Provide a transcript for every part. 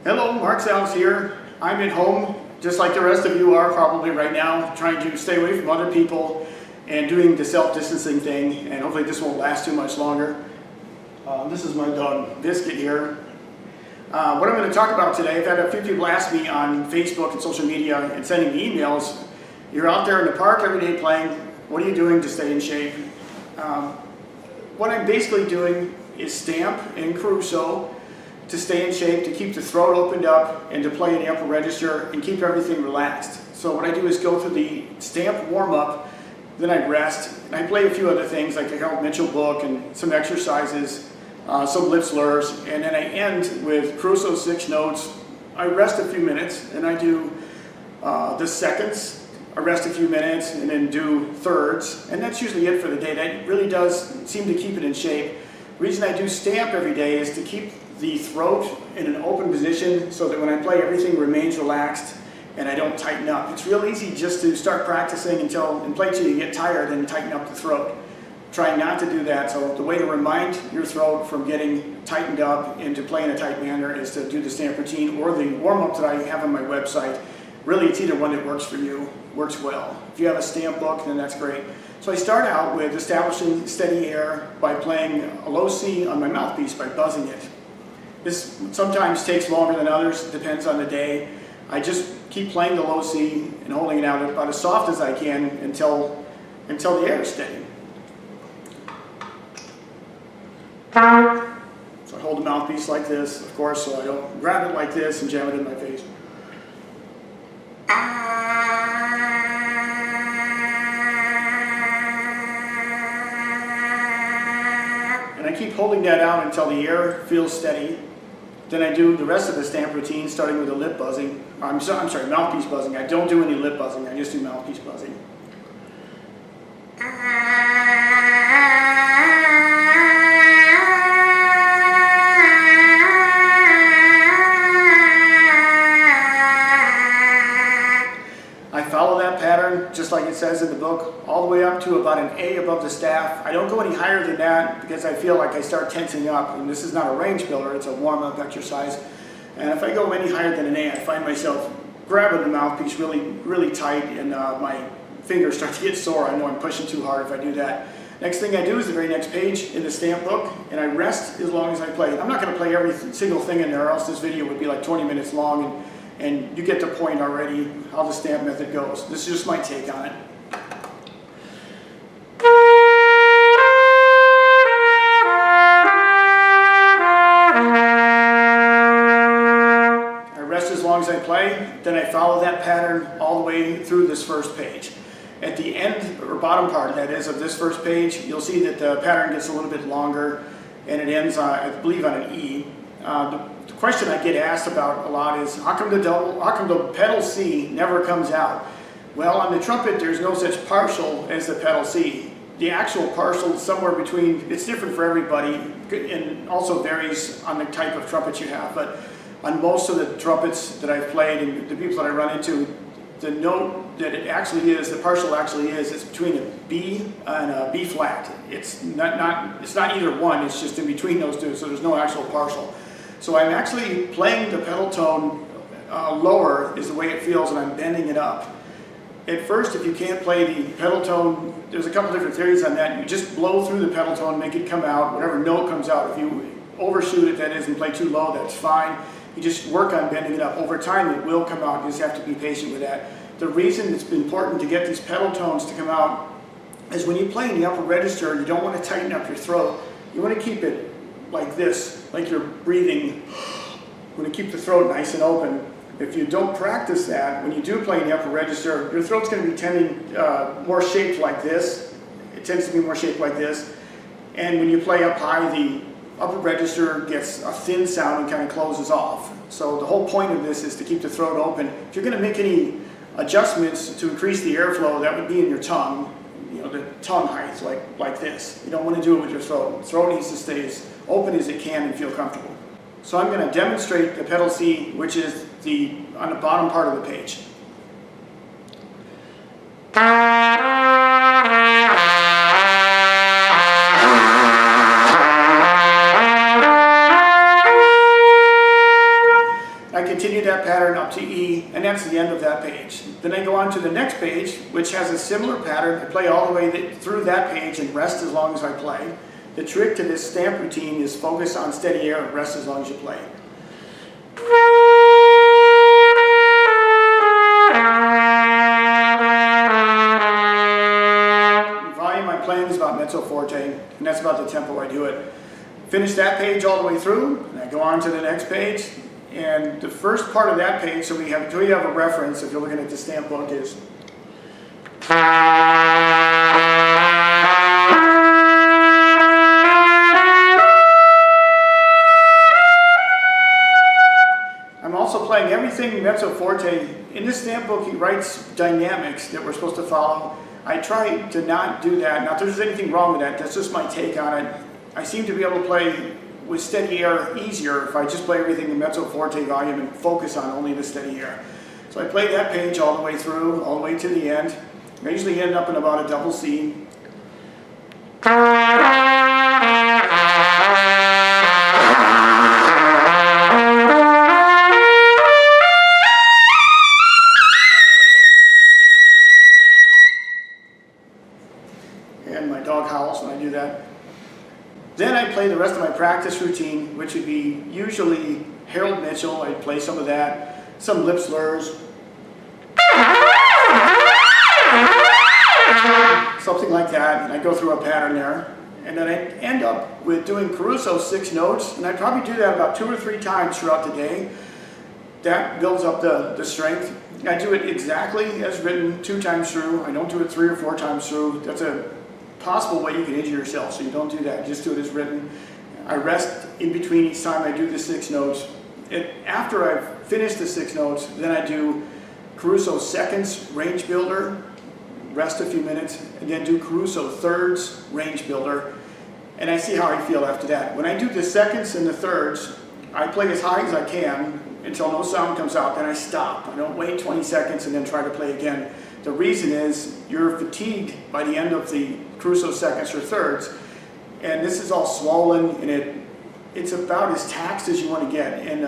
Hello, Mark Zauss here. I'm at home, just like the rest of you are probably right now, trying to stay away from other people and doing the self-distancing thing, and hopefully this won't last too much longer. This is my dog, Biscuit here. What I'm going to talk about today, I've had a few people ask me on Facebook and social media and sending me emails, you're out there in the park every day playing, what are you doing to stay in shape? What I'm basically doing is Stamp and Caruso to stay in shape, to keep the throat opened up, and to play in the upper register and keep everything relaxed. So what I do is go through the Stamp warm-up, then I rest, and I play a few other things like the Harold Mitchell book and some exercises, some lip slurs, and then I end with Caruso 6 notes. I rest a few minutes, and I do the seconds, I rest a few minutes, and then do thirds, and that's usually it for the day. That really does seem to keep it in shape. The reason I do Stamp every day is to keep the throat in an open position so that when I play, everything remains relaxed and I don't tighten up. It's real easy just to start practicing and play till you get tired and tighten up the throat. Try not to do that. So the way to remind your throat from getting tightened up and to play in a tight manner is to do the Stamp routine or the warm-up that I have on my website. Really, it's either one that works for you, works well. If you have a Stamp book, then that's great. So I start out with establishing steady air by playing a low C on my mouthpiece by buzzing it. This sometimes takes longer than others, depends on the day. I just keep playing the low C and holding it out about as soft as I can until the air is steady. So I hold the mouthpiece like this, of course, so I don't grab it like this and jam it in my face. And I keep holding that out until the air feels steady. Then I do the rest of the Stamp routine, starting with the lip buzzing. I'm sorry, mouthpiece buzzing. I don't do any lip buzzing, I just do mouthpiece buzzing. I follow that pattern, just like it says in the book, all the way up to about an A above the staff. I don't go any higher than that because I feel like I start tensing up, and this is not a range builder, it's a warm-up exercise. And if I go any higher than an A, I find myself grabbing the mouthpiece really, really tight, and my fingers start to get sore. I know I'm pushing too hard if I do that. Next thing I do is the very next page in the Stamp book, and I rest as long as I play. I'm not going to play every single thing in there, or else this video would be like 20 minutes long, and you get the point already how the Stamp method goes. This is just my take on it. I rest as long as I play, then I follow that pattern all the way through this first page. At the end, or bottom part that is, of this first page, you'll see that the pattern gets a little bit longer and it ends, I believe, on an E. The question I get asked about a lot is, how come the pedal C never comes out? Well, on the trumpet, there's no such partial as the pedal C. The actual partial is somewhere between, it's different for everybody, and also varies on the type of trumpet you have. But on most of the trumpets that I've played and the people that I run into, the note that it actually is, the partial actually is, it's between a B and a B flat. It's not either one, it's just in between those two, so there's no actual partial. So I'm actually playing the pedal tone lower is the way it feels, and I'm bending it up. At first, if you can't play the pedal tone, there's a couple different theories on that. You just blow through the pedal tone, make it come out, whatever note comes out. If you overshoot it, that is, and play too low, that's fine. You just work on bending it up. Over time, it will come out. You just have to be patient with that. The reason it's important to get these pedal tones to come out is when you play in the upper register, you don't want to tighten up your throat. You want to keep it like this, like you're breathing. You want to keep the throat nice and open. If you don't practice that, when you do play in the upper register, your throat's going to be tending more shaped like this. It tends to be more shaped like this. And when you play up high, the upper register gets a thin sound and kind of closes off. So the whole point of this is to keep the throat open. If you're going to make any adjustments to increase the airflow, that would be in your tongue, the tongue height, like this. You don't want to do it with your throat. The throat needs to stay as open as it can and feel comfortable. So I'm going to demonstrate the pedal C, which is on the bottom part of the page. I continue that pattern up to E, and that's the end of that page. Then I go on to the next page, which has a similar pattern. I play all the way through that page and rest as long as I play. The trick to this stamp routine is focus on steady air and rest as long as you play. The volume I'm playing is about mezzo forte, and that's about the tempo I do it. Finish that page all the way through, and I go on to the next page. And the first part of that page, so you have a reference if you're looking at the stamp book, is I'm also playing everything mezzo forte. In this stamp book, he writes dynamics that we're supposed to follow. I try to not do that. Not that there's anything wrong with that, that's just my take on it. I seem to be able to play with steady air easier if I just play everything in mezzo forte volume and focus on only the steady air. So I play that page all the way through, all the way to the end. I usually end up in about a double C. And my dog howls when I do that. Then I play the rest of my practice routine, which would be usually Harold Mitchell. I'd play some of that, some lip slurs, something like that, and I go through a pattern there. And then I end up with doing Caruso 6 notes, and I probably do that about 2 or 3 times throughout the day. That builds up the strength. I do it exactly as written 2 times through. I don't do it 3 or 4 times through. That's a possible way you can injure yourself, so you don't do that. Just do it as written. I rest in between each time I do the 6 notes. After I've finished the 6 notes, then I do Caruso seconds, range builder, rest a few minutes, and then do Caruso thirds, range builder, and I see how I feel after that. When I do the seconds and the thirds, I play as high as I can until no sound comes out, then I stop. I don't wait 20 seconds and then try to play again. The reason is you're fatigued by the end of the Caruso seconds or thirds, and this is all swollen, and it's about as taxed as you want to get. And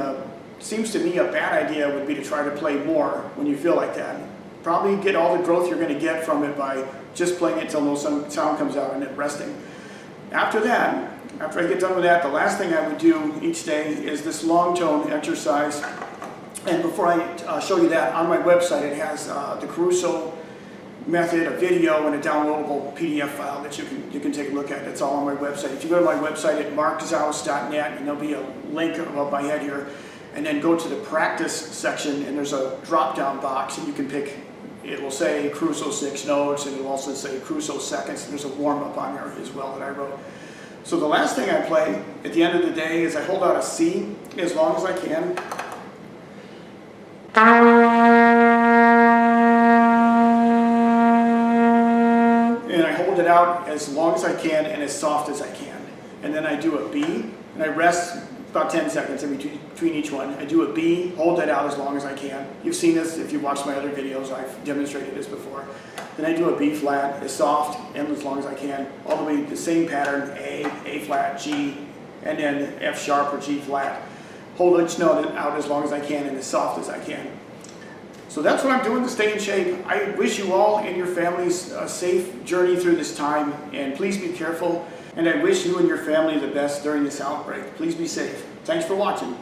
seems to me a bad idea would be to try to play more when you feel like that. Probably get all the growth you're going to get from it by just playing it until no sound comes out and then resting. After that, after I get done with that, the last thing I would do each day is this long tone exercise. And before I show you that, on my website it has the Caruso method, a video, and a downloadable PDF file that you can take a look at. It's all on my website. If you go to my website at markzauss.net, and there'll be a link above my head here, and then go to the practice section, and there's a drop-down box, and you can pick. It will say Caruso 6 notes, and it will also say Caruso seconds, and there's a warm-up on there as well that I wrote. So the last thing I play at the end of the day is I hold out a C as long as I can. And I hold it out as long as I can and as soft as I can. And then I do a B, and I rest about 10 seconds in between each one. I do a B, hold that out as long as I can. You've seen this if you watched my other videos. I've demonstrated this before. Then I do a B flat, as soft and as long as I can. All the way the same pattern, A flat, G, and then F sharp or G flat. Hold each note out as long as I can and as soft as I can. So that's what I'm doing to stay in shape. I wish you all and your families a safe journey through this time, and please be careful. And I wish you and your family the best during this outbreak. Please be safe. Thanks for watching.